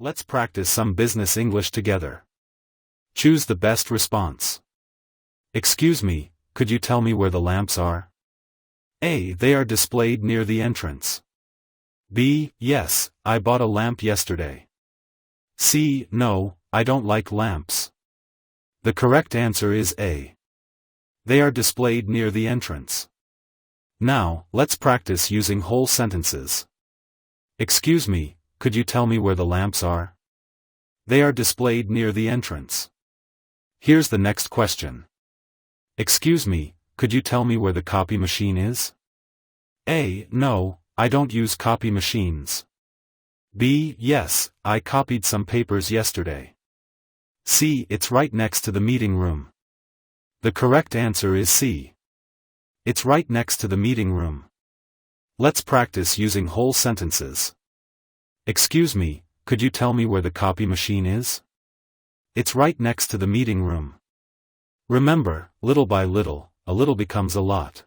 Let's practice some business English together. Choose the best response. Excuse me, could you tell me where the lamps are? A. They are displayed near the entrance. B. Yes, I bought a lamp yesterday. C. No, I don't like lamps. The correct answer is A. They are displayed near the entrance. Now, let's practice using whole sentences. Excuse me, could you tell me where the lamps are? They are displayed near the entrance. Here's the next question. Excuse me, could you tell me where the copy machine is? A. No, I don't use copy machines. B. Yes, I copied some papers yesterday. C. It's right next to the meeting room. The correct answer is C. It's right next to the meeting room. Let's practice using whole sentences. Excuse me, could you tell me where the copy machine is? It's right next to the meeting room. Remember, little by little, a little becomes a lot.